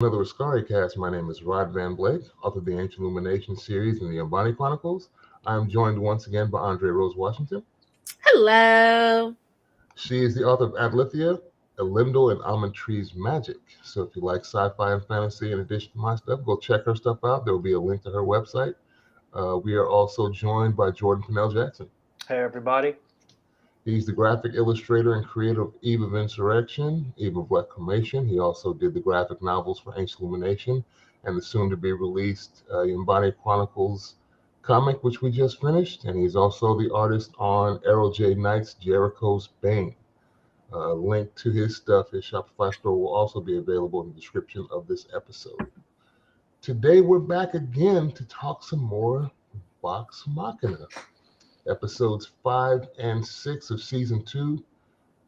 Another Askari Cast. My name is Rod Van Blake, author of the Ancient Illumination series and the Umbani Chronicles. I'm joined once again by Andre Rose Washington. Hello. She is the author of Adlithia, Elendil, and Almond Tree's Magic. So if you like sci-fi and fantasy in addition to my stuff, go check her stuff out. There will be a link to her website. We are also joined by Jordan Pennell Jackson. Hey, everybody. He's the graphic illustrator and creator of Eve of Insurrection, Eve of Reclamation. He also did the graphic novels for Ancient Illumination and the soon-to-be-released Embodied Chronicles comic, which we just finished. And he's also the artist on Arrow J. Knight's Jericho's Bane. Link to his stuff, his Shopify store, will also be available in the description of this episode. Today, we're back again to talk some more Vox Machina. Episodes 5 and 6 of season 2,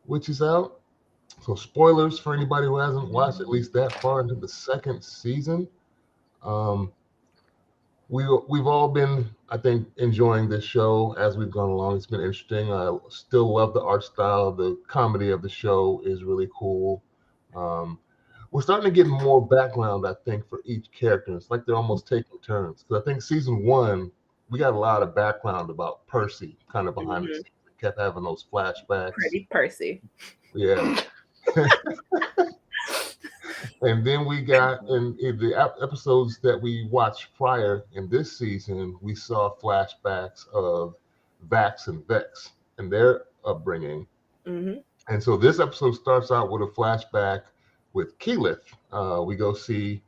which is out. So spoilers for anybody who hasn't watched at least that far into the second season. We've all been, I think, enjoying this show as we've gone along. It's been interesting. I still love the art style. The comedy of the show is really cool. We're starting to get more background, I think, for each character. It's like they're almost taking turns. Because I think season 1, we got a lot of background about Percy kind of behind the scenes. We kept having those flashbacks. Pretty Percy. Yeah. And then we got in the episodes that we watched prior in this season, we saw flashbacks of Vax and Vex and their upbringing. Mm-hmm. And so this episode starts out with a flashback with Keyleth. We go see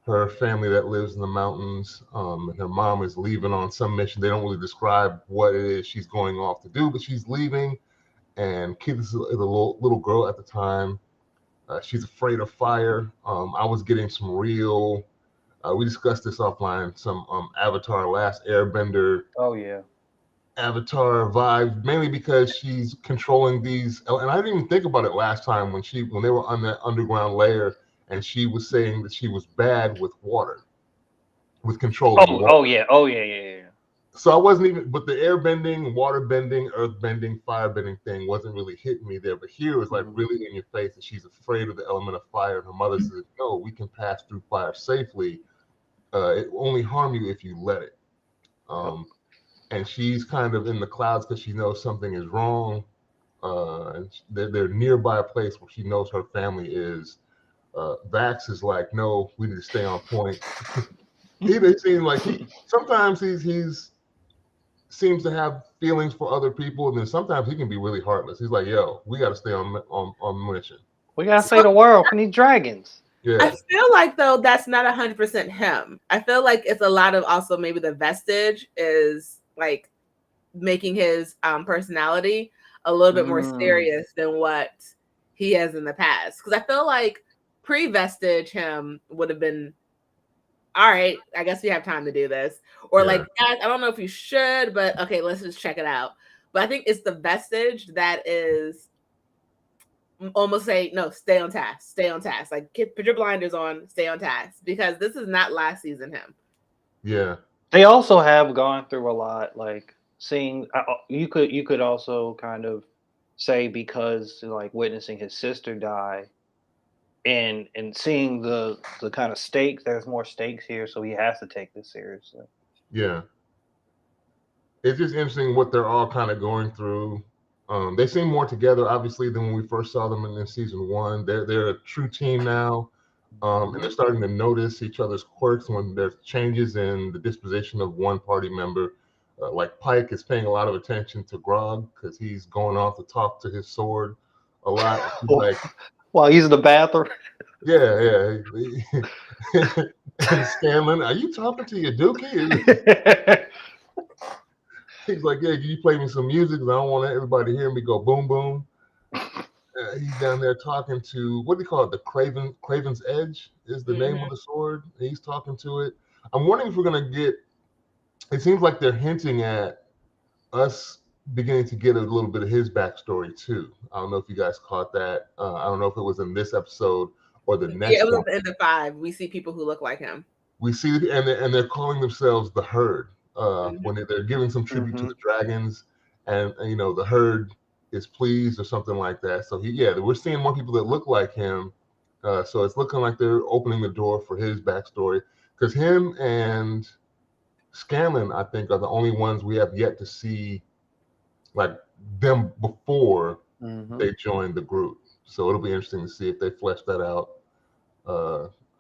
her family that lives in the mountains, and her mom is leaving on some mission. They don't really describe what it is she's going off to do, but she's leaving. And Keyleth is a little girl at the time. She's afraid of fire. I was getting some real, we discussed this offline, some Avatar Last Airbender. Oh, yeah. Avatar vibe, mainly because she's controlling these. And I didn't even think about it last time when they were on that underground layer. And she was saying that she was bad with water, with controlling water. Oh, yeah. So I wasn't even, but the air bending, water bending, earth bending, fire bending thing wasn't really hitting me there. But here it was like really in your face that she's afraid of the element of fire. And her mother says, no, we can pass through fire safely. It will only harm you if you let it. And she's kind of in the clouds because she knows something is wrong. And they're nearby a place where she knows her family is. Vax is like, no, we need to stay on point. He seems like sometimes he's seems to have feelings for other people, and then sometimes he can be really heartless. He's like, yo, we got to stay on mission. We got to save the world from these dragons. Yeah. I feel like, though, that's not 100% him. I feel like it's a lot of also maybe the vestige is like making his personality a little bit more serious than what he has in the past. Because I feel like pre-vestige him would have been, all right, I guess we have time to do this. Or like, guys, I don't know if you should, but okay, let's just check it out. But I think it's the vestige that is almost say, no, stay on task. Like, put your blinders on, stay on task. Because this is not last season him. Yeah. They also have gone through a lot, like seeing, you could also kind of say because like witnessing his sister die, and seeing the kind of stakes, there's more stakes here, so he has to take this seriously. Yeah. It's just interesting what they're all kind of going through. They seem more together, obviously, than when we first saw them in season 1. They're a true team now, and they're starting to notice each other's quirks when there's changes in the disposition of one party member. Like Pike is paying a lot of attention to Grog because he's going off to talk to his sword a lot. He's like, while he's in the bathroom. Yeah. Scanlan, are you talking to your dookie? He's like, yeah, can you play me some music? Because I don't want everybody to hear me go boom, boom. He's down there talking to, what do you call it? The Craven's Edge is the name of the sword. He's talking to it. I'm wondering if we're going to get, it seems like they're hinting at us beginning to get a little bit of his backstory too. I don't know if you guys caught that. I don't know if it was in this episode or the next. Yeah, it was at the end of 5. We see people who look like him. We see, and they're calling themselves the Herd when they're giving some tribute to the dragons, and the Herd is pleased or something like that. So we're seeing more people that look like him, So it's looking like they're opening the door for his backstory, because him and Scanlon, I think, are the only ones we have yet to see, like, them before they joined the group. So it'll be interesting to see if they flesh that out.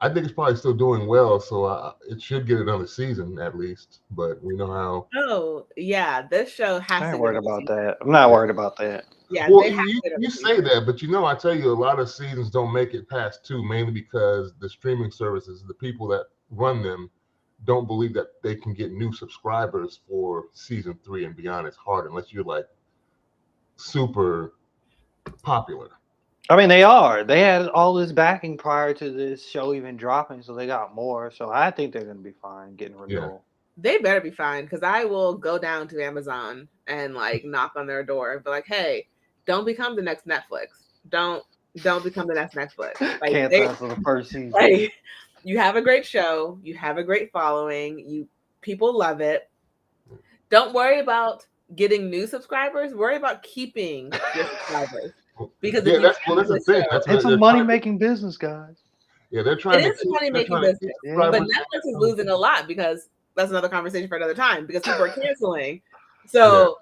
I think it's probably still doing well, so it should get another season at least. But we know how. Oh yeah, this show has I to ain't get worried a about season. that. I'm not worried about that. Yeah, Well, they have to get a you say season. that, but I tell you, a lot of seasons don't make it past two, mainly because the streaming services, the people that run them, don't believe that they can get new subscribers for season 3 and beyond. It's hard unless you're like super popular. I mean, they are. They had all this backing prior to this show even dropping, so they got more. So I think they're gonna be fine getting renewal. They better be fine, because I will go down to Amazon and like knock on their door and be like, "Hey, don't become the next Netflix. Don't become the next Netflix." Like Can't they, for the first season. like, you have a great show, you have a great following, people love it. Don't worry about getting new subscribers. Worry about keeping your subscribers. Because if you that's have the the thing. show, That's It's a they're money trying to, making business, guys. yeah, they're it trying to is a keep, money they're making trying to keep business. Yeah. But subscribers. Netflix is losing a lot, because that's another conversation for another time, because people are canceling. So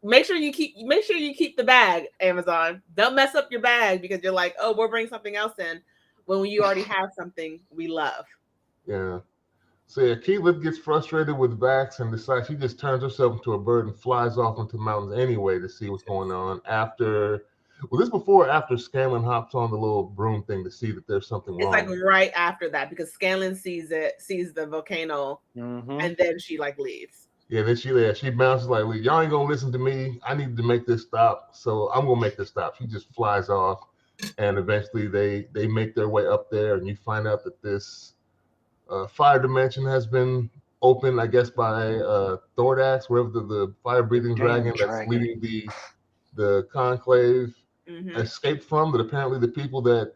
make sure you keep the bag, Amazon. Don't mess up your bag because you're like, oh, we'll bring something else in when you already have something we love. Yeah. So yeah, Keelan gets frustrated with Vax and decides she just turns herself into a bird and flies off into the mountains anyway to see what's going on. This before or after Scanlon hops on the little broom thing to see that there's something It's wrong. like right after that, because Scanlon sees the volcano, and then she like leaves. Yeah, then she bounces like, y'all ain't gonna listen to me. I need to make this stop, so I'm gonna make this stop. She just flies off, and eventually they make their way up there, and you find out that this fire dimension has been opened, I guess, by Thordax, wherever the fire-breathing dragon that's leading the conclave escaped from. That apparently the people that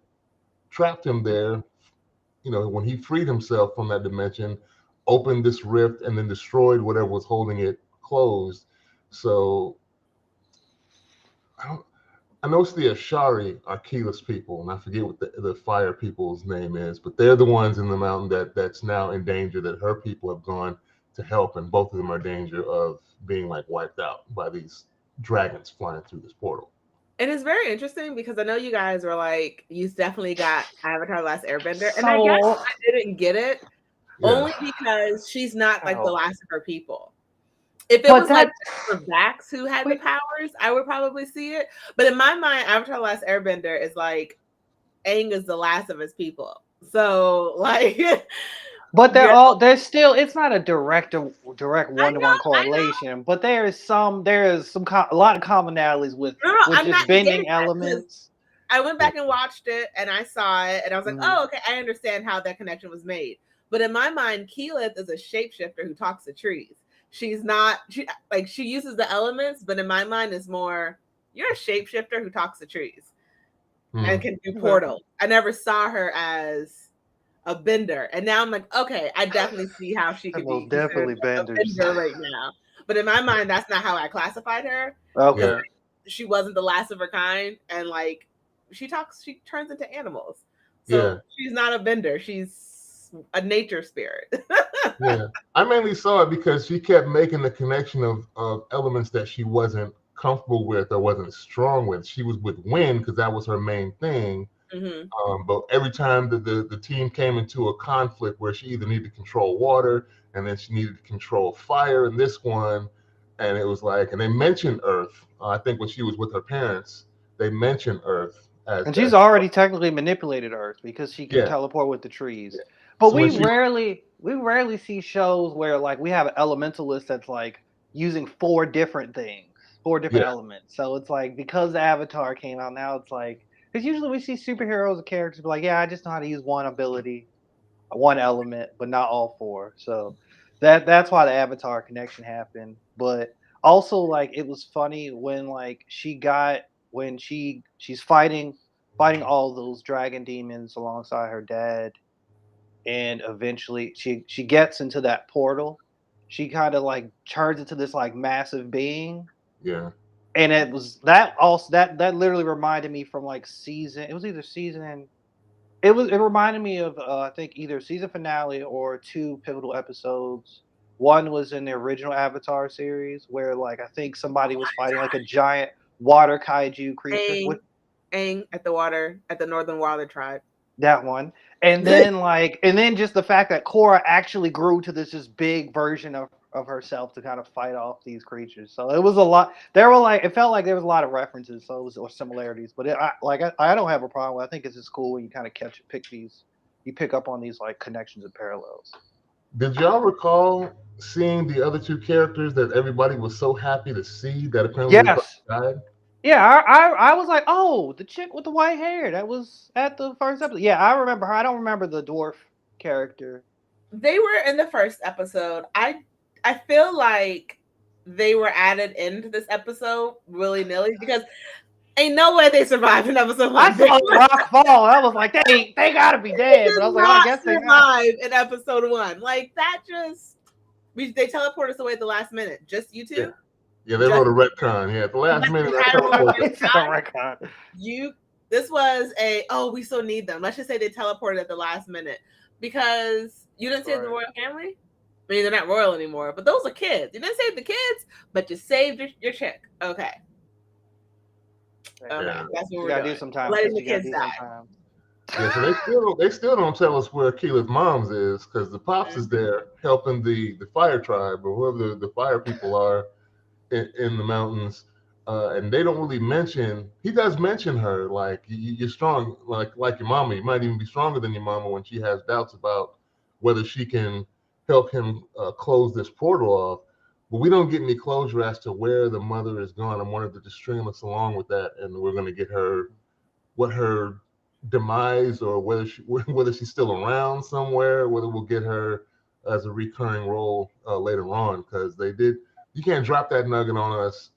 trapped him there, when he freed himself from that dimension, opened this rift and then destroyed whatever was holding it closed. So I know it's the Ashari are Keyless people, and I forget what the fire people's name is, but they're the ones in the mountain that's now in danger, that her people have gone to help, and both of them are in danger of being like wiped out by these dragons flying through this portal. It is very interesting because I know you guys were like, you definitely got Avatar: The Last Airbender, and I guess I didn't get it only because she's not like the last of her people. If it was like for Vax who had the powers, I would probably see it. But in my mind, Avatar: The Last Airbender is like Aang is the last of his people. So like, but there's still, it's not a direct one-to-one correlation, but a lot of commonalities with just bending elements. I went back and watched it, and I saw it, and I was like, oh, okay, I understand how that connection was made. But in my mind, Keyleth is a shapeshifter who talks to trees. She's not, she uses the elements, but in my mind, it's more, you're a shapeshifter who talks to trees and can do portals. I never saw her as a bender, and now I'm like, okay, I definitely see how she could be definitely a bender right now. But in my mind, that's not how I classified her. Okay, she wasn't the last of her kind, and like she turns into animals. So she's not a bender. She's a nature spirit. Yeah, I mainly saw it because she kept making the connection of elements that she wasn't comfortable with or wasn't strong with. She was with wind because that was her main thing. But every time the team came into a conflict where she either needed to control water and then she needed to control fire in this one, and it was like, and they mentioned Earth. I think when she was with her parents, they mentioned Earth and she's already technically manipulated Earth because she can teleport with the trees. Yeah. But so we rarely see shows where like we have an elementalist that's like using 4 different elements. So it's like, because the Avatar came out now, it's like, because usually we see superheroes or characters be like, yeah, I just know how to use one ability, one element, but not all 4. So that's why the Avatar connection happened. But also, like, it was funny when like she's fighting all those dragon demons alongside her dad, and eventually she gets into that portal. She kind of like turns into this like massive being. Yeah. And it was that literally reminded me from like it was either season It reminded me of I think either season finale or two pivotal episodes. One was in the original Avatar series where like I think somebody was fighting like a giant water kaiju creature. What Aang at the Northern Water Tribe. that one. And then just the fact that Korra actually grew to this just big version of herself to kind of fight off these creatures. So it was a lot. There were like it felt like there was a lot of references, so it was or similarities. But I don't have a problem with. I think it's just cool when you kind of you pick up on these like connections and parallels. Did y'all recall seeing the other two characters that everybody was so happy to see that apparently everybody Yes. died? Yeah, I was like, oh, the chick with the white hair that was at the first episode. Yeah, I remember her. I don't remember the dwarf character. They were in the first episode. I feel like they were added into this episode willy nilly because ain't no way they survived in episode one. I saw the rock fall. I was like, they gotta be dead. But I was like, oh, I guess they survived in episode one. Like that just they teleported us away at the last minute. Just you two? Yeah, they wrote a retcon. Yeah, at the last minute. This was we still need them. Let's just say they teleported at the last minute because you didn't save the royal family. I mean, they're not royal anymore, but those are kids. You didn't save the kids, but you saved your chick. Okay. Yeah. That's what you we're gotta doing. do some time. Letting the kids die. Yeah, so they still don't tell us where Keela's mom's is because the pops is there helping the fire tribe or whoever the fire people are in the mountains, and they don't really mention. He does mention her, like you're strong, like your mama. You might even be stronger than your mama when she has doubts about whether she can help him close this portal off. But we don't get any closure as to where the mother is gone. I wanted to just string us along with that, and we're going to get what her demise or whether she's still around somewhere, whether we'll get her as a recurring role later on, because you can't drop that nugget on us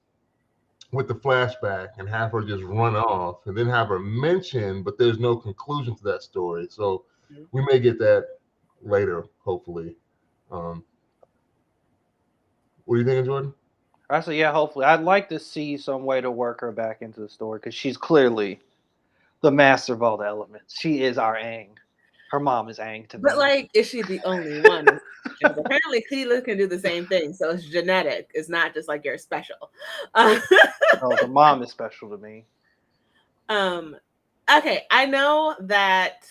with the flashback and have her just run off and then have her mention, but there's no conclusion to that story. So we may get that later, hopefully. What are you thinking, Jordan? I said, yeah, hopefully. I'd like to see some way to work her back into the story because she's clearly the master of all the elements. She is our Aang. Her mom is Aang to me. But like, is she the only one? Apparently, Keela can do the same thing. So it's genetic. It's not just like you're special. Oh, the mom is special to me. Okay, I know that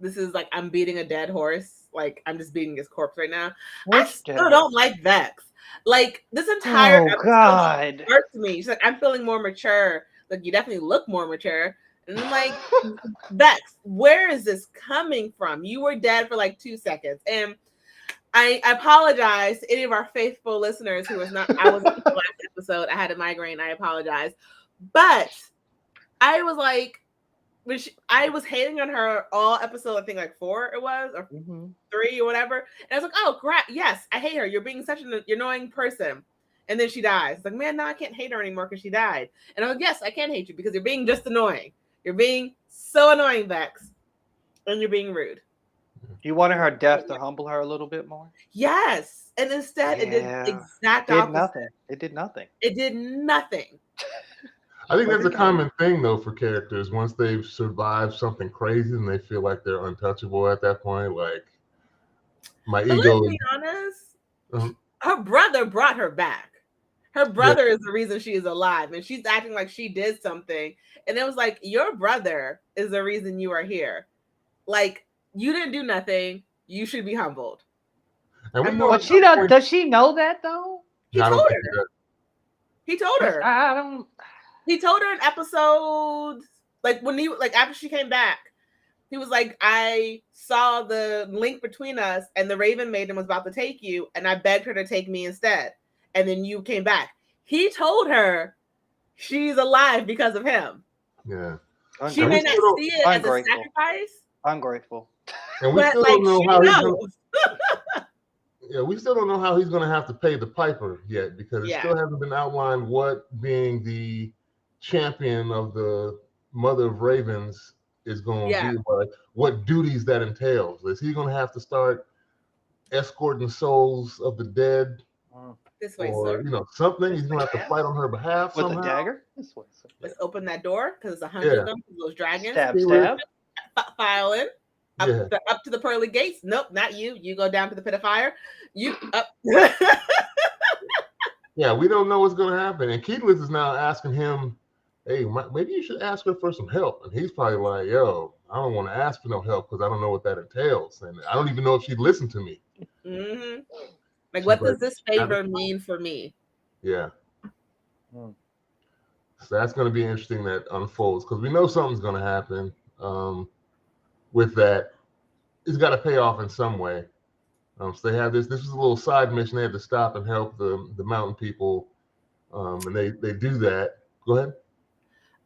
this is like I'm beating a dead horse. Like I'm just beating his corpse right now. I still don't like Vex. Like this entire episode hurts me. She's like, I'm feeling more mature. Like you definitely look more mature. And I'm like, Vex, where is this coming from? You were dead for like 2 seconds. And I apologize to any of our faithful listeners who was not, I was in the last episode. I had a migraine. I apologize. But I was like, I was hating on her all episode, I think like 4 it was, or 3 or whatever. And I was like, oh, crap. Yes, I hate her. You're being such an annoying person. And then she dies. It's like, man, no, I can't hate her anymore because she died. And I was like, yes, I can hate you because you're being just annoying. You're being so annoying, Vex. And you're being rude. You wanted her death to humble her a little bit more? Yes. And instead, it did exact opposite. Nothing. It did nothing. It did nothing. I think that's a common thing, though, for characters. Once they've survived something crazy and they feel like they're untouchable at that point, like my ego. Let's be honest, her brother brought her back. Her brother is the reason she is alive, and she's acting like she did something. And it was like, your brother is the reason you are here. Like, you didn't do nothing. You should be humbled. And does she know that, though? He told her. He told her. I don't... He told her in episodes, like after she came back, he was like, I saw the link between us and the Raven Maiden was about to take you, and I begged her to take me instead. And then you came back. He told her she's alive because of him. Yeah. She may not see it as a sacrifice. Ungrateful. And we still don't know how he's we still don't know how he's going to have to pay the piper yet because it still hasn't been outlined what being the champion of the Mother of Ravens is going to be, like what duties that entails. Is he going to have to start escorting souls of the dead? This way, or sir. Something. He's going to have to fight on her behalf with somehow. a dagger. This way, sir. Let's open that door because there's 100 of them. Those dragons. Stab. filing up, Yeah. up to the pearly gates. Nope, not you. You go down to the pit of fire. You up. Yeah, we don't know what's going to happen. And Keyleth is now asking him, hey, maybe you should ask her for some help. And he's probably like, yo, I don't want to ask for no help because I don't know what that entails. And I don't even know if she'd listen to me. Mm-hmm. Like, what does this favor mean for me? Yeah. So that's going to be interesting that unfolds because we know something's going to happen with that. It's got to pay off in some way. So they have this was a little side mission. They had to stop and help the mountain people. And they do that. Go ahead.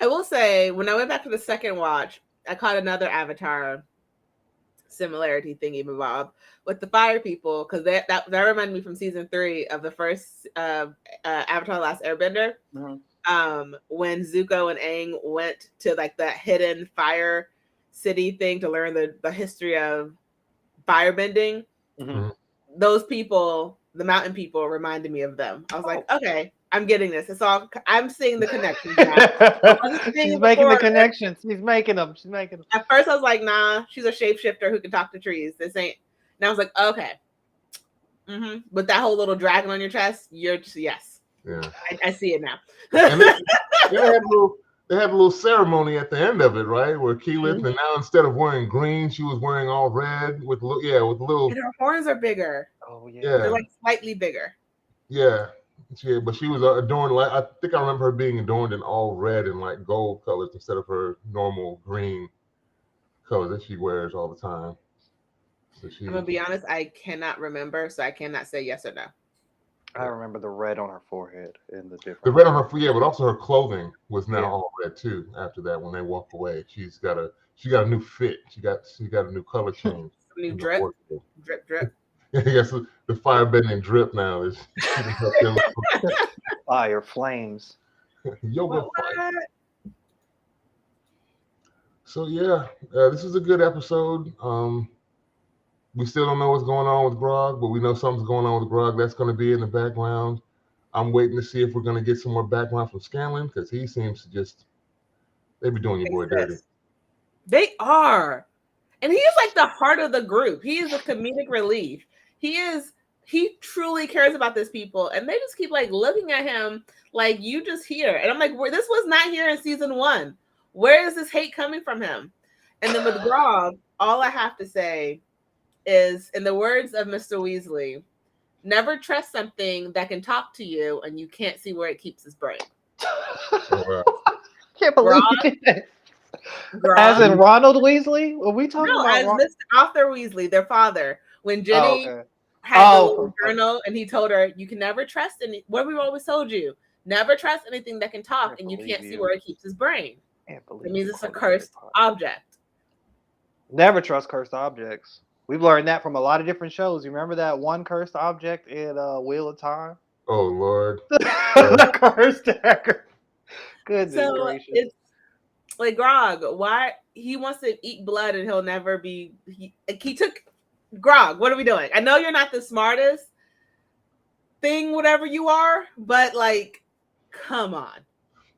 I will say, when I went back to the second watch, I caught another Avatar similarity thingy bob with the fire people, because that reminded me from season 3 of the first Avatar: Last Airbender. Mm-hmm. When Zuko and Aang went to like that hidden fire city thing to learn the history of firebending. Mm-hmm. Those people, the mountain people, reminded me of them. I was like, okay, I'm getting this. It's all, I'm seeing the connections now. She's making the connections. She's making them. She's making them. At first, I was like, nah, she's a shapeshifter who can talk to trees. This ain't. And I was like, okay. Mm-hmm. With that whole little dragon on your chest, you're just, yes. Yeah. I see it now. And they had a little ceremony at the end of it, right? Where Keyleth, and now instead of wearing green, she was wearing all red with little. And her horns are bigger. Oh yeah. They're like slightly bigger. Yeah. But she was adorned like, I think I remember her being adorned in all red and like gold colors instead of her normal green color that she wears all the time. So I'm gonna be honest, I cannot remember, so I cannot say yes or no. I remember the red on her forehead and the different. The red on her, yeah, but also her clothing was now all red too. After that, when they walk away, she got a new fit. She got a new color change. New drip. Drip. Yes, the firebending drip now is fire flames. Yoga fight. So yeah, this is a good episode. We still don't know what's going on with Grog, but we know something's going on with Grog. That's going to be in the background. I'm waiting to see if we're going to get some more background from Scanlan, because he seems to they be doing your boy dirty. They are. And he is like the heart of the group. He is a comedic relief. He truly cares about these people. And they just keep like looking at him like, you just here. And I'm like, this was not here in season 1. Where is this hate coming from him? And then with Grog, all I have to say is, in the words of Mr. Weasley, never trust something that can talk to you and you can't see where it keeps its brain. Can't believe it. As in Ronald Weasley? Are we talking about as Mr. Arthur Weasley, their father? When Jenny had the little journal and he told her, you can never trust what we've always told you, never trust anything that can talk and you can't see where it keeps its brain. It means it's a cursed object. Never trust cursed objects. We've learned that from a lot of different shows. You remember that one cursed object in Wheel of Time? Oh, Lord. The cursed dagger. Goodness gracious. It's like Grog, why he wants to eat blood and he'll never be. He took Grog. What are we doing? I know you're not the smartest thing, whatever you are, but like, come on.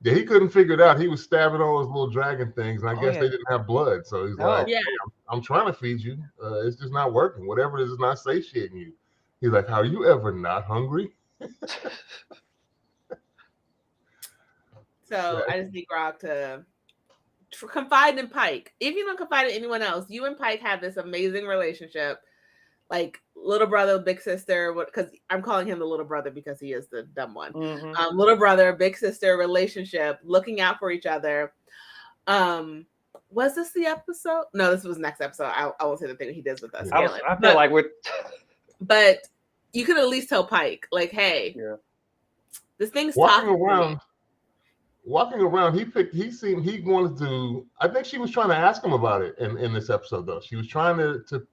Yeah, he couldn't figure it out. He was stabbing all those little dragon things, and I guess they didn't have blood. So he's like, hey, I'm trying to feed you. It's just not working. Whatever it is not satiating you. He's like, are you ever not hungry? So I just need Grog to confide in Pike. If you don't confide in anyone else, you and Pike have this amazing relationship. Like little brother, big sister, because I'm calling him the little brother because he is the dumb one. Mm-hmm. Little brother, big sister relationship, looking out for each other. Was this the episode? No, this was next episode. I won't say the thing he does with us. I feel like we're. But you could at least tell Pike, like, hey, this thing's walking around. He wanted to. I think she was trying to ask him about it in this episode, though. She was trying to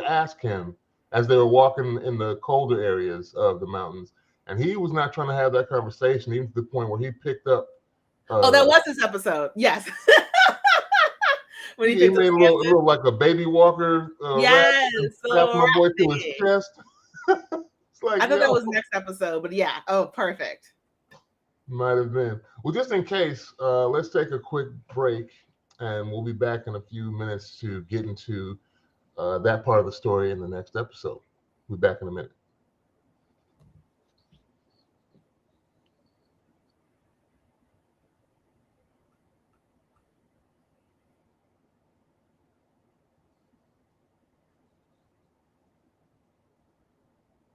ask him as they were walking in the colder areas of the mountains, and he was not trying to have that conversation, even to the point where he picked up. That was this episode. Yes. When he made a little like a baby walker. Yes. Wrapped my boy to his chest. It's like, I thought that was next episode, but yeah. Oh, perfect. Might have been. Well, just in case, let's take a quick break. and we'll be back in a few minutes to get into that part of the story in the next episode. We'll be back in a minute.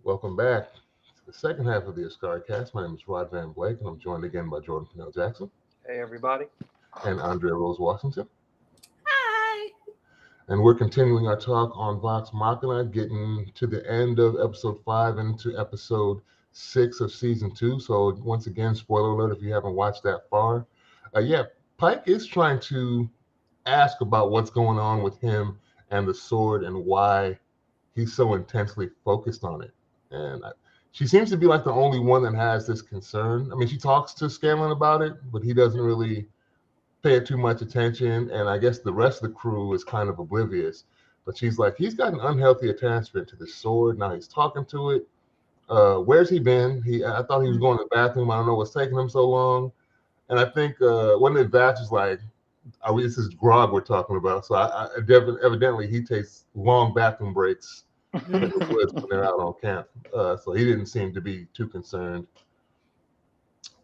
Welcome back to the second half of the Askari Cast. My name is Rod Van Blake, and I'm joined again by Jordan Pennell Jackson. Hey, everybody. And Andrea Rose Washington. Hi. And we're continuing our talk on Vox Machina, getting to the end of episode 5 into episode 6 of season 2. So once again, spoiler alert if you haven't watched that far. Pike is trying to ask about what's going on with him and the sword and why he's so intensely focused on it. And she seems to be like the only one that has this concern. I mean, she talks to Scanlan about it, but he doesn't really pay it too much attention. And I guess the rest of the crew is kind of oblivious. But she's like, he's got an unhealthy attachment to the sword. Now he's talking to it. Where's he been? I thought he was going to the bathroom. I don't know what's taking him so long. And I think one of the Vatch is like, this is grog we're talking about. So evidently he takes long bathroom breaks in the woods when they're out on camp. So he didn't seem to be too concerned.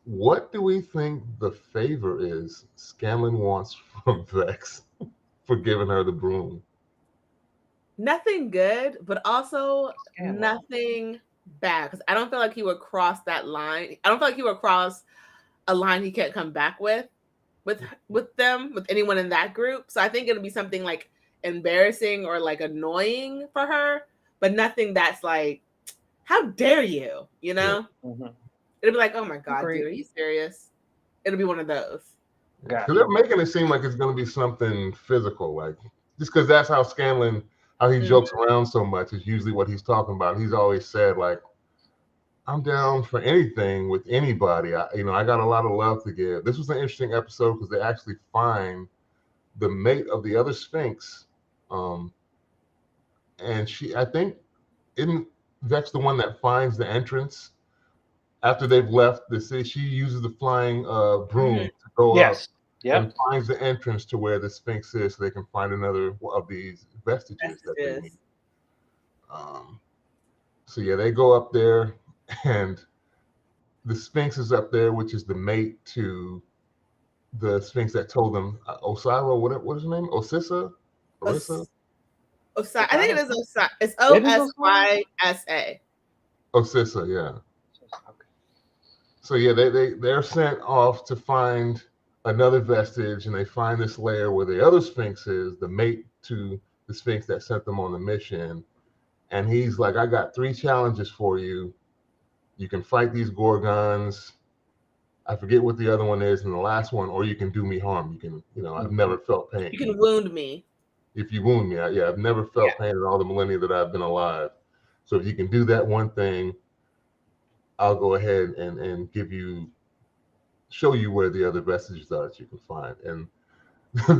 What do we think the favor is Scanlan wants from Vex for giving her the broom? Nothing good, but also nothing bad. Because I don't feel like he would cross that line. I don't feel like he would cross a line he can't come back with anyone in that group. So I think it'll be something like embarrassing or like annoying for her, but nothing that's like, how dare you? You know? Yeah. Mm-hmm. It'll be like, oh my God, dude, are you serious? It'll be one of those. Because they're making it seem like it's going to be something physical, like just because that's how Scanlan, how he jokes around so much is usually what he's talking about. He's always said like, I'm down for anything with anybody. I got a lot of love to give. This was an interesting episode because they actually find the mate of the other Sphinx, and I think, isn't Vex the one that finds the entrance after they've left the city? She uses the flying broom to go up and finds the entrance to where the Sphinx is, so they can find another of these vestiges that they need. So yeah, they go up there. And the Sphinx is up there, which is the mate to the Sphinx that told them Osira. What is her name? Osissa? Orissa? Osisa. I think it is Osisa. It's Osysa. Osissa, yeah. Okay. So yeah, they're sent off to find another vestige, and they find this lair where the other Sphinx is, the mate to the Sphinx that sent them on the mission. And he's like, I got 3 challenges for you. You can fight these Gorgons. I forget what the other one is, and the last one, or you can do me harm. You can, I've never felt pain. You can wound me. If you wound me, I've never felt pain in all the millennia that I've been alive. So if you can do that one thing, I'll go ahead and show you where the other vestiges are that you can find. And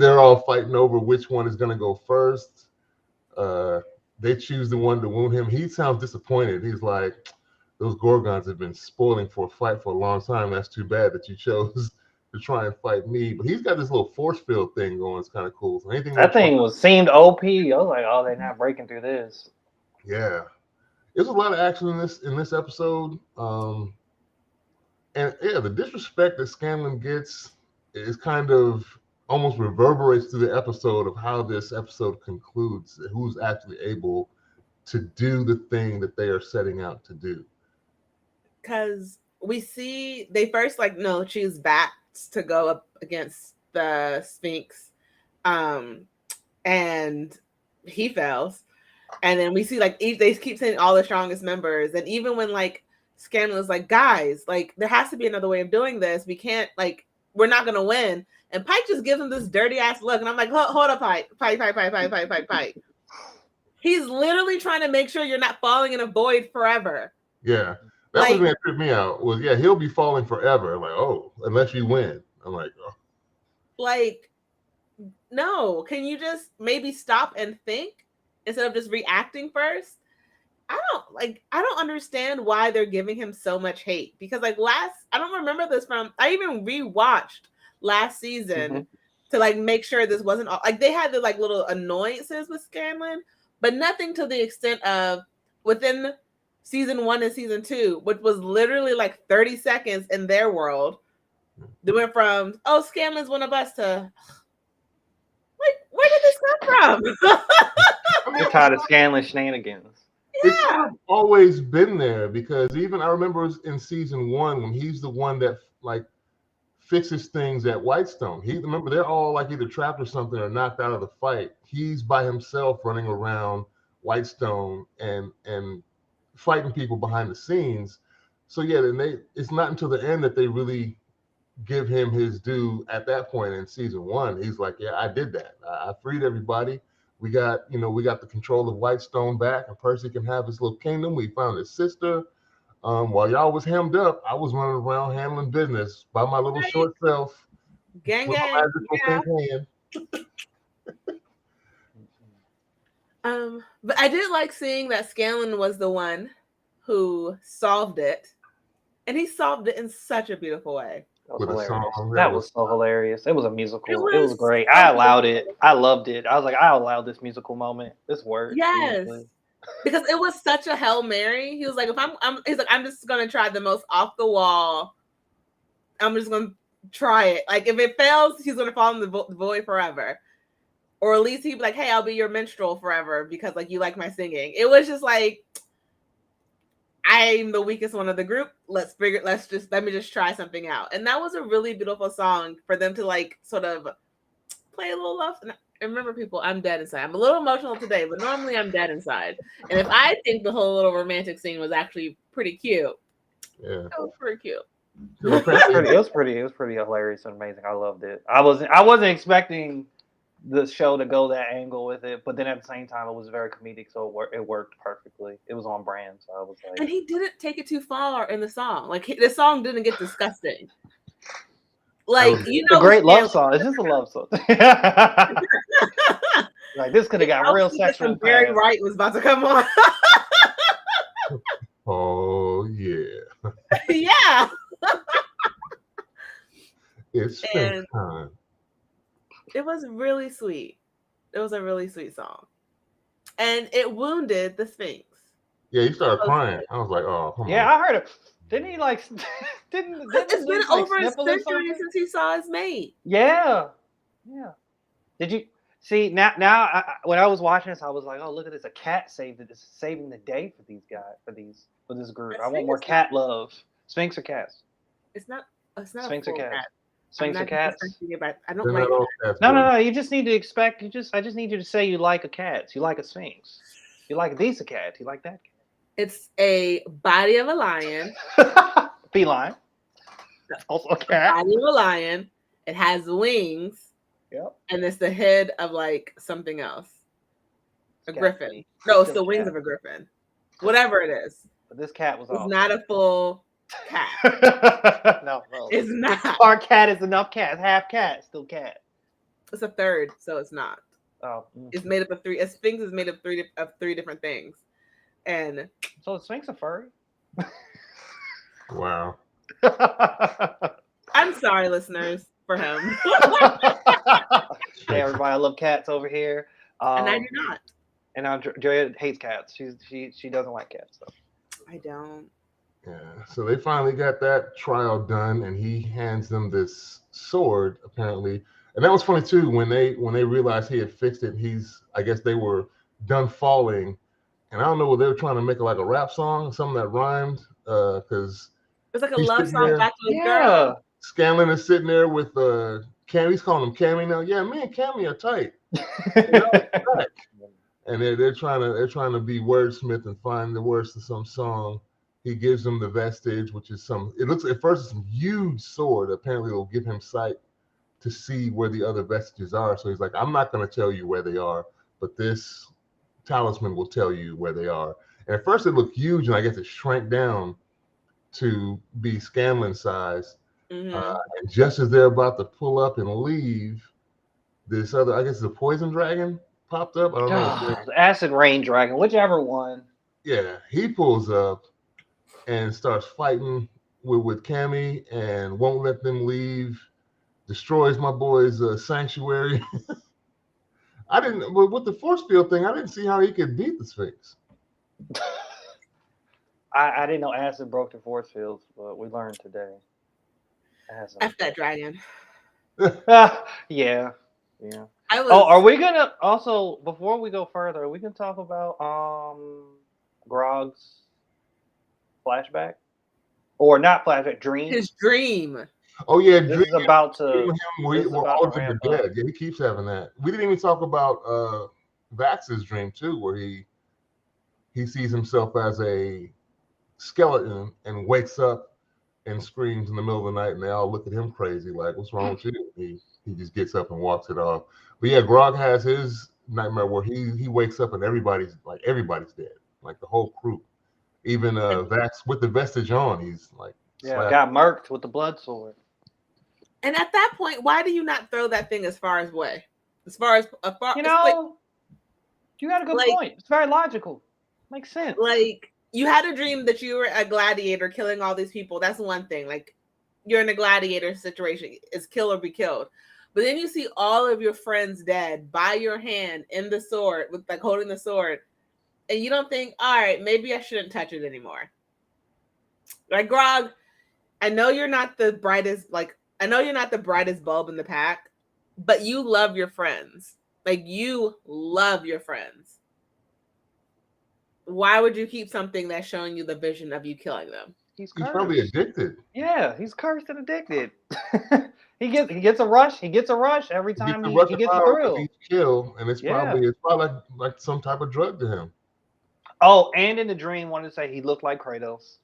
they're all fighting over which one is going to go first. They choose the one to wound him. He sounds disappointed. He's like, those Gorgons have been spoiling for a fight for a long time. That's too bad that you chose to try and fight me. But he's got this little force field thing going. It's kind of cool. So that thing seemed OP. I was like, oh, they're not breaking through this. Yeah. There's a lot of action in this episode. And yeah, the disrespect that Scanlan gets is kind of almost reverberates through the episode of how this episode concludes, who's actually able to do the thing that they are setting out to do. Because we see they first choose bats to go up against the Sphinx, and he fails. And then we see they keep saying all the strongest members, and even when Scanlan is like, guys, there has to be another way of doing this. We can't we're not gonna win. And Pike just gives him this dirty ass look, and I'm like, hold up, Pike. He's literally trying to make sure you're not falling in a void forever. Yeah. That was what tripped me out. Was he'll be falling forever. I'm like, oh, unless you win. I'm like, oh. No, can you just maybe stop and think instead of just reacting first? I don't understand why they're giving him so much hate, because I don't remember this I even rewatched last season, to like make sure this wasn't all like they had the like little annoyances with Scanlan, but nothing to the extent of within season 1 and season 2, which was literally like 30 seconds in their world. They went from Scanlan's one of us to like where did this come from? You're tired of Scanlan shenanigans. It's kind of always been there because even I remember in season 1 when he's the one that like fixes things at Whitestone. Remember they're all like either trapped or something or knocked out of the fight. He's by himself running around Whitestone and fighting people behind the scenes. So yeah, then it's not until the end that they really give him his due. At that point in season 1, he's like, yeah, I did that. I freed everybody. We got the control of Whitestone back, and Percy can have his little kingdom. We found his sister. While y'all was hemmed up, I was running around handling business by my little short self. Gang. But I did like seeing that Scanlan was the one who solved it, and he solved it in such a beautiful way. That was hilarious. That was so hilarious. It was a musical. It was great. So I allowed it. I loved it. I was like, I allowed this musical moment. This worked. Yes. Because it was such a Hail Mary. He was like, I'm just gonna try the most off the wall. I'm just gonna try it. Like if it fails, he's gonna fall in the void forever. Or at least he'd be like, hey, I'll be your minstrel forever because like you like my singing. It was just like, I'm the weakest one of the group. Let me just try something out. And that was a really beautiful song for them to like sort of play a little love. And remember, people, I'm dead inside. I'm a little emotional today, but normally I'm dead inside. And if I think the whole little romantic scene was actually pretty cute, yeah, it was pretty cute. It was pretty hilarious and amazing. I loved it. I wasn't expecting the show to go that angle with it, but then at the same time it was very comedic, so it worked perfectly. It was on brand, so I was like, and he didn't take it too far in the song. Like the song didn't get disgusting. Like it's a great love song. It's just a love song. Like this could have got real sexual. Barry White was about to come on. Oh yeah. Yeah. It's time. It was really sweet. It was a really sweet song. And it wounded the Sphinx. Yeah, he started crying. I was like, oh, come on. Yeah, I heard it. Didn't he like didn't it's been over a century since he saw his mate. Yeah. Yeah. Did you see now when I was watching this, I was like, oh, look at this. A cat saving the day for these guys, for this group. I want more cat love. Sphinx or cats? It's not Sphinx a or cats? cat. Sphinx or cats? I don't like cats. No. You just need to expect. I just need you to say you like a cat. You like a sphinx. You like these a cat. You like that cat. It's a body of a lion. Feline. Also a cat. Body of a lion. It has wings. Yep. And it's the head of like something else. A griffin. Cat. No, it's the wings of a griffin. Whatever it is. But this cat was awesome. It's not a full cat. No. It's not. Our cat is enough cat. Half cat, still cat. It's a third, so it's not. Oh. It's made up of three. A sphinx is made of three different things. And so the sphinx a furry? Wow. I'm sorry, listeners, for him. Hey, everybody, I love cats over here. And I do not. And Joya hates cats. She doesn't like cats, though. I don't. Yeah. So they finally got that trial done, and he hands them this sword, apparently. And that was funny too when they realized he had fixed it. I guess they were done falling. And I don't know what they were trying to make like a rap song, something that rhymed, because it's like a love song back to a girl. Scanlan is sitting there with Cam. He's calling him Cammy now. Yeah, me and Cammy are tight. And they're trying to be wordsmith and find the words to some song. He gives them the vestige, which is it looks at first it's some huge sword. Apparently, it'll give him sight to see where the other vestiges are. So he's like, I'm not going to tell you where they are, but this talisman will tell you where they are. And at first it looked huge, and I guess it shrank down to be Scanlan size. Mm-hmm. And just as they're about to pull up and leave, this other, I guess the poison dragon popped up. I don't know. The acid rain dragon, whichever one. Yeah, he pulls up and starts fighting with Cammy and won't let them leave. destroys my boy's sanctuary. I didn't, but with the force field thing, I didn't see how he could beat the Sphinx. I didn't know acid broke the force fields, but we learned today. F that dragon. Yeah. I was. Oh, are we gonna also before we go further? We can talk about Grog's flashback, or not flashback, dream. His dream. Oh yeah, This is about to. where all of them are dead. Yeah, he keeps having that. We didn't even talk about Vax's dream too, where he sees himself as a skeleton and wakes up and screams in the middle of the night, and they all look at him crazy, like, "What's wrong with you?" He just gets up and walks it off. But yeah, Grog has his nightmare where he wakes up and everybody's dead, like the whole crew. Even Vax with the vestige on, he's like, got murked with the blood sword. And at that point, why do you not throw that thing as far as way? You got a good point. It's very logical. Makes sense. Like, you had a dream that you were a gladiator killing all these people. That's one thing. Like, you're in a gladiator situation. It's kill or be killed. But then you see all of your friends dead by your hand in the sword, with like holding the sword. And you don't think, all right, maybe I shouldn't touch it anymore. Like, Grog, I know you're not the brightest bulb in the pack, but you love your friends. Like, you love your friends. Why would you keep something that's showing you the vision of you killing them? He's probably addicted. Yeah, he's cursed and addicted. he gets a rush. He gets a rush every time he gets a thrill. He's chill, and it's probably like some type of drug to him. Oh, and in the dream, wanted to say he looked like Kratos.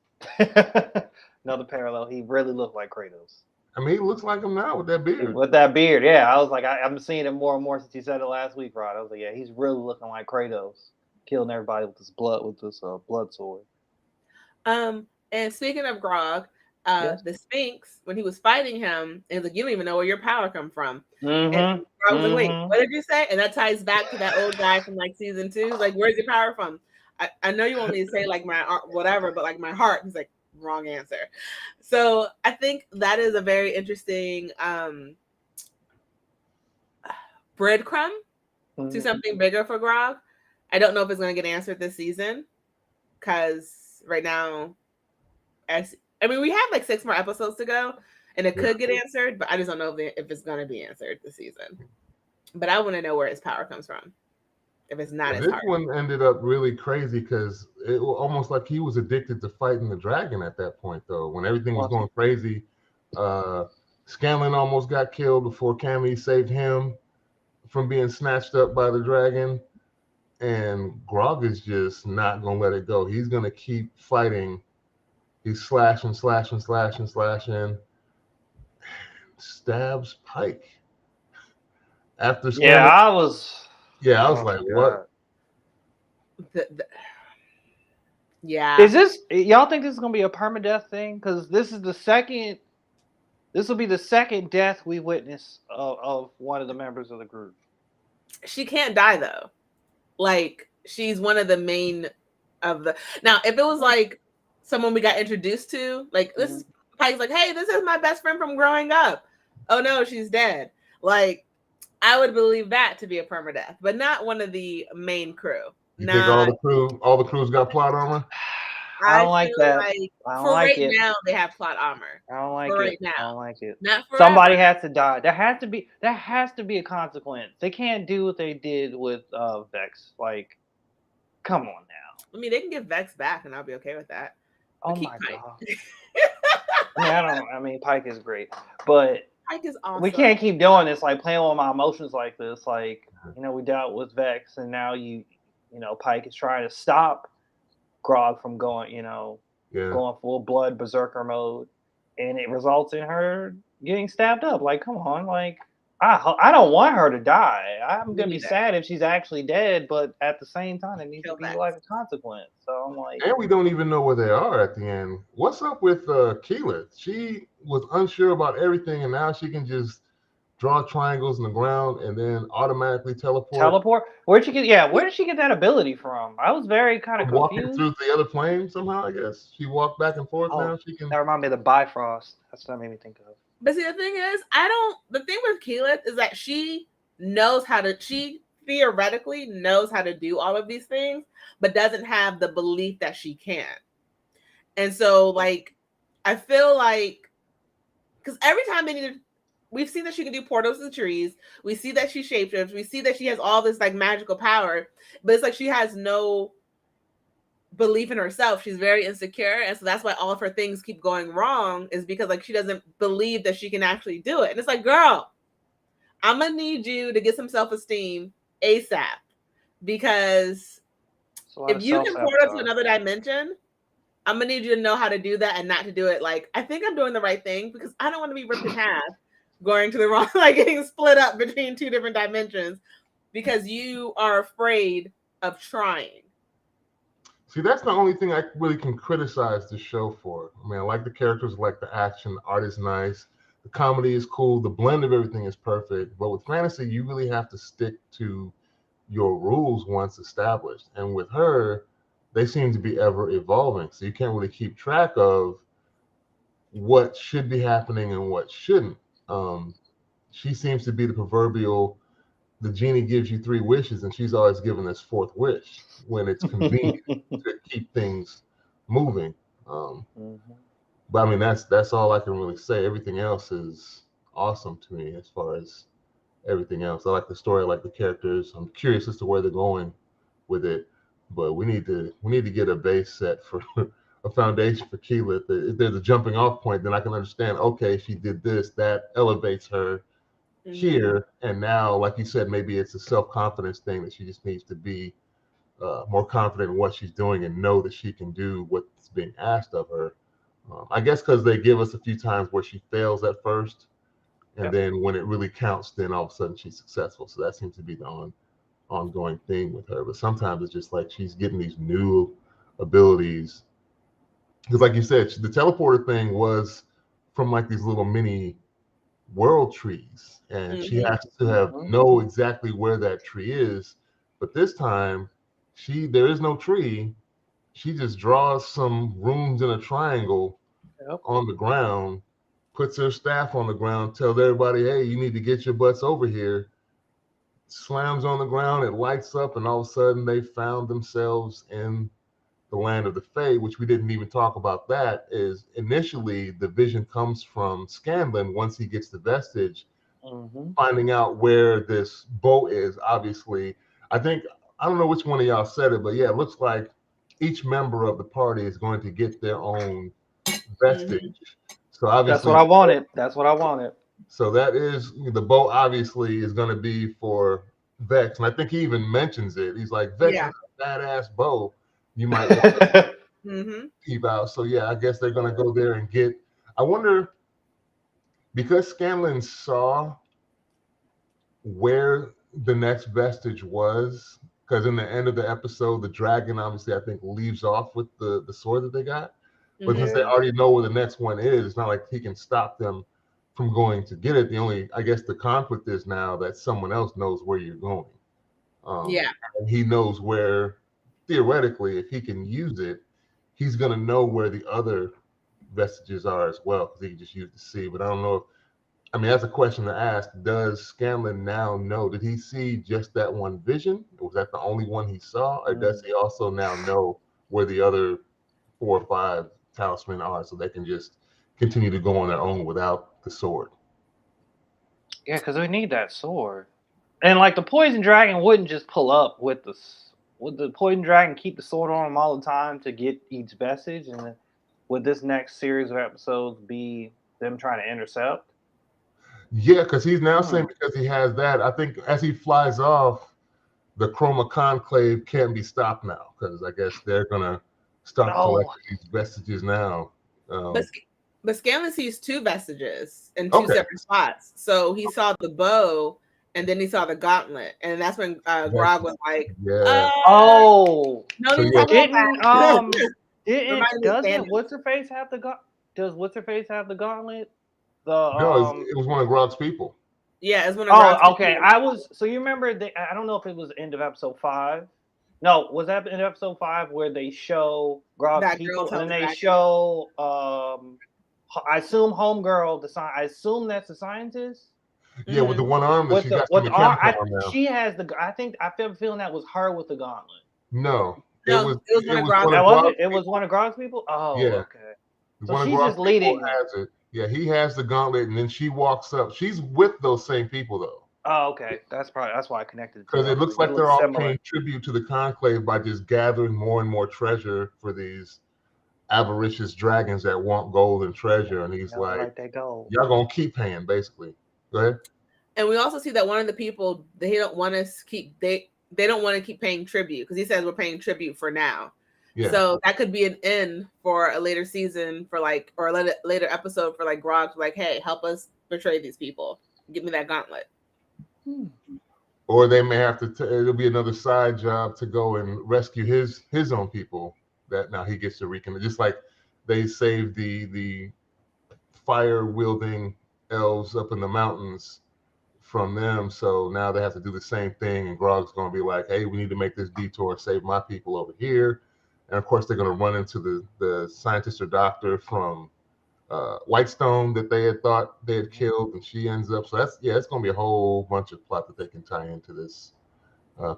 Another parallel. He really looked like Kratos. I mean, he looks like him now with that beard. With that beard, yeah. I was like, I'm seeing it more and more since you said it last week, Rod. I was like, yeah, he's really looking like Kratos, killing everybody with this blood sword. And speaking of Grog, the Sphinx, when he was fighting him, and like, you don't even know where your power come from. And Grog was like, wait, what did you say? And that ties back to that old guy from like season 2. Like, where's your power from? I know you want me to say like my whatever, but like my heart. He's like, wrong answer. So I think that is a very interesting breadcrumb to something bigger for Grog. I don't know if it's going to get answered this season, because right now, we have like 6 more episodes to go, and it could get answered, but I just don't know if it's going to be answered this season. But I want to know where his power comes from. If it's not this one ended up really crazy, because it was almost like he was addicted to fighting the dragon at that point, though. When everything was going crazy, Scanlan almost got killed before Cammy saved him from being snatched up by the dragon. And Grog is just not going to let it go. He's going to keep fighting. He's slashing. Stabs Pike. After Scanlan, I was like, what? Yeah. Is this, y'all think this is going to be a permadeath thing? Because this will be the second death we witness of one of the members of the group. She can't die, though. Like, she's one of the main of the... Now, if it was like someone we got introduced to, like, this is Pike's like, hey, this is my best friend from growing up. Oh no, she's dead. Like, I would believe that to be a permadeath, but not one of the main crew. You think all the crews got plot armor? I don't like that. Now, they have plot armor. I don't like it. Right now. I don't like it. Not forever. Somebody has to die. There has to be a consequence. They can't do what they did with Vex. Like, come on now. I mean, they can get Vex back, and I'll be okay with that. Oh my god. Pike is great, but Pike is awesome. We can't keep doing this, like playing with my emotions like this. Like, we dealt with Vex, and now Pike is trying to stop Grog from going, going full blood berserker mode, and it results in her getting stabbed up. Like, come on, like I don't want her to die. I'm gonna be sad if she's actually dead, but at the same time, it needs to be like a consequence. So I'm like, and we don't even know where they are at the end. What's up with Keyleth? She was unsure about everything, and now she can just draw triangles in the ground and then automatically teleport. Where did she get that ability from? I was very kind of confused. Walking through the other plane somehow, I guess. She walked back and forth now. She can. That reminded me of the Bifrost. That's what that made me think of. But see, the thing is, the thing with Keyleth is that she theoretically knows how to do all of these things, but doesn't have the belief that she can. And so, like, I feel like, because every time we've seen that she can do portals to the trees. We see that she shapeshifts. We see that she has all this like magical power, but it's like she has no belief in herself. She's very insecure, and so that's why all of her things keep going wrong, is because like she doesn't believe that she can actually do it. And it's like, girl, I'm gonna need you to get some self-esteem ASAP, because if you can port us to another dimension, I'm gonna need you to know how to do that and not to do it like, I think I'm doing the right thing, because I don't want to be ripped in half going to the wrong, like getting split up between two different dimensions because you are afraid of trying. See, that's the only thing I really can criticize the show for. I mean, I like the characters, I like the action, the art is nice, the comedy is cool, the blend of everything is perfect. But with fantasy, you really have to stick to your rules once established. And with her, they seem to be ever evolving. So you can't really keep track of what should be happening and what shouldn't. She seems to be the proverbial, the genie gives you 3 wishes, and she's always giving this 4th wish when it's convenient to keep things moving. But I mean, that's all I can really say. Everything else is awesome to me as far as everything else. I like the story, I like the characters. I'm curious as to where they're going with it, but we need to get a base set for a foundation for Keyleth. If there's a jumping off point, then I can understand, okay, she did this, that elevates her here, and now, like you said, maybe it's a self-confidence thing that she just needs to be more confident in what she's doing and know that she can do what's being asked of her. I guess because they give us a few times where she fails at first, and then when it really counts, then all of a sudden she's successful. So that seems to be the ongoing thing with her. But sometimes it's just like she's getting these new abilities. Because like you said, the teleporter thing was from like these little mini world trees, and she has to know exactly where that tree is. But this time, there is no tree. She just draws some runes in a triangle on the ground, puts her staff on the ground, tells everybody, hey, you need to get your butts over here. Slams on the ground, it lights up, and all of a sudden they found themselves in the land of the Fae, which we didn't even talk about. That is, initially the vision comes from Scanlan once he gets the vestige, finding out where this bow is. Obviously, I don't know which one of y'all said it, but yeah, it looks like each member of the party is going to get their own vestige. So obviously, That's what I wanted. So that is, the bow obviously is going to be for Vex, and I think he even mentions it. He's like, Vex is a badass bow. You might want to keep out. So yeah, I guess they're going to go there and get. I wonder, because Scanlan saw where the next vestige was, because in the end of the episode, the dragon obviously I think leaves off with the sword that they got. But since they already know where the next one is, it's not like he can stop them from going to get it. I guess the conflict is now that someone else knows where you're going. And he knows where, theoretically, if he can use it, he's going to know where the other vestiges are as well, because he can just use the sea. But I don't know that's a question to ask. Does Scanlan now know? Did he see just that one vision? Was that the only one he saw? Or does he also now know where the other 4 or 5 talisman are, so they can just continue to go on their own without the sword? Yeah, because we need that sword. And like the poison dragon wouldn't just pull up would the poison dragon keep the sword on him all the time to get each vestige? And would this next series of episodes be them trying to intercept? Yeah, because he's now saying, because he has that, I think as he flies off, the Chroma Conclave can't be stopped now, because I guess they're gonna start collecting these vestiges now. But Scanlan sees 2 vestiges in 2 separate spots. So he saw the bow, and then he saw the gauntlet, and that's when Grog was like, no need to talk about that. Doesn't What's her face have the gauntlet? Does What's her face have the gauntlet? No, it was one of Grog's people. Yeah, it's one of Grog's people. So you remember? I don't know if it was the end of episode 5. No, was that in episode 5 where they show Grog's people and then they show I assume homegirl. I assume that's the scientist. Yeah, with the one arm that With she's the got some with arm, mechanical arm now. she has the. I think I feel feeling that was her with the gauntlet. No, No, it was one of Grog's. That was Grog's it. It was people. one of Grog's people. Oh, Yeah, okay. So one of she's Grog's just people leading them. has it. Yeah, he has the gauntlet, and then she walks up. She's with those same people though. Oh, okay. That's why I connected it to. Because it looks like they're all similar. paying tribute to the conclave by just gathering more and more treasure for these avaricious dragons that want gold and treasure. And he's like, right, they go. y'all gonna keep paying, basically. Go ahead. And we also see that one of the people, they don't want us keep they don't want to keep paying tribute because he says we're paying tribute for now. Yeah. So that could be an end for a later season for like, or a later episode for like Grog, like, hey, help us betray these people. Give me that gauntlet. Or they may have to. It'll be another side job to go and rescue his own people. That now he gets to reconnect. Just like they saved the fire wielding elves up in the mountains from them, so now they have to do the same thing. And Grog's going to be like, "Hey, we need to make this detour, save my people over here." And of course, they're going to run into the scientist or doctor from Whitestone that they had thought they had killed, and she ends up. So it's going to be a whole bunch of plot that they can tie into this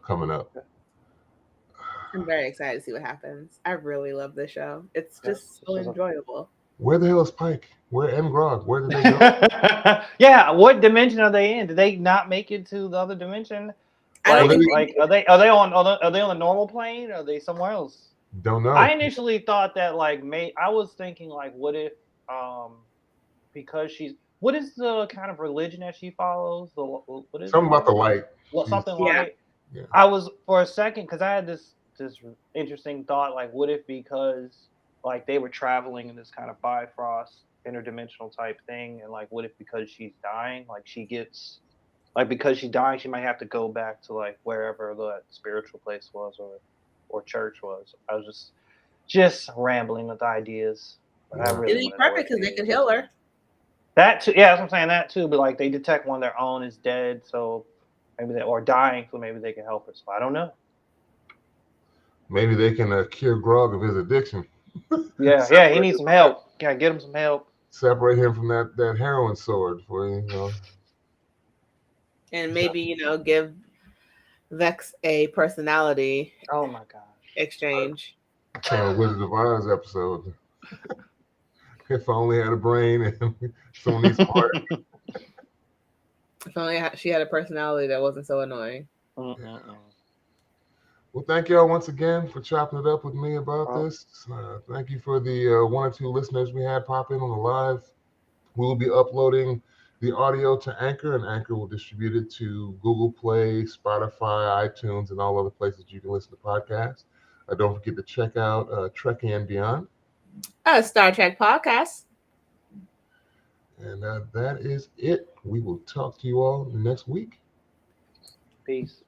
coming up. I'm very excited to see what happens. I really love this show. It's just so enjoyable. Where the hell is Pike? Where and Grog? Where did they go? Yeah, what dimension are they in? Did they not make it to the other dimension? Are they on the normal plane? Or are they somewhere else? Don't know. I initially thought that I was thinking like, what if because what is the kind of religion that she follows? What is something about the light? Something light. Yeah. I was for a second because I had this interesting thought, like, what if because like they were traveling in this kind of Bifrost interdimensional type thing, and like what if because she's dying, like she gets like because she's dying, she might have to go back to like wherever the spiritual place was or church was. I was just rambling with ideas. But I really it'd be perfect because they could heal her. That too, yeah, that's what I'm saying. That too, but like they detect one of their own is dead, so maybe or dying, so maybe they can help her. So I don't know. Maybe they can cure Grog of his addiction. Yeah, he needs some help. Can I get him some help? Separate him from that heroin sword for and maybe give Vex a personality. Oh my gosh! Exchange. Wizard of Oz episode. If I only had a brain and someone needs heart. If only she had a personality that wasn't so annoying. Well, thank y'all once again for chopping it up with me about this. Thank you for the one or two listeners we had pop in on the live. We will be uploading the audio to Anchor, and Anchor will distribute it to Google Play, Spotify, iTunes, and all other places you can listen to podcasts. Don't forget to check out Trekkie and Beyond. A Star Trek podcast. And that is it. We will talk to you all next week. Peace.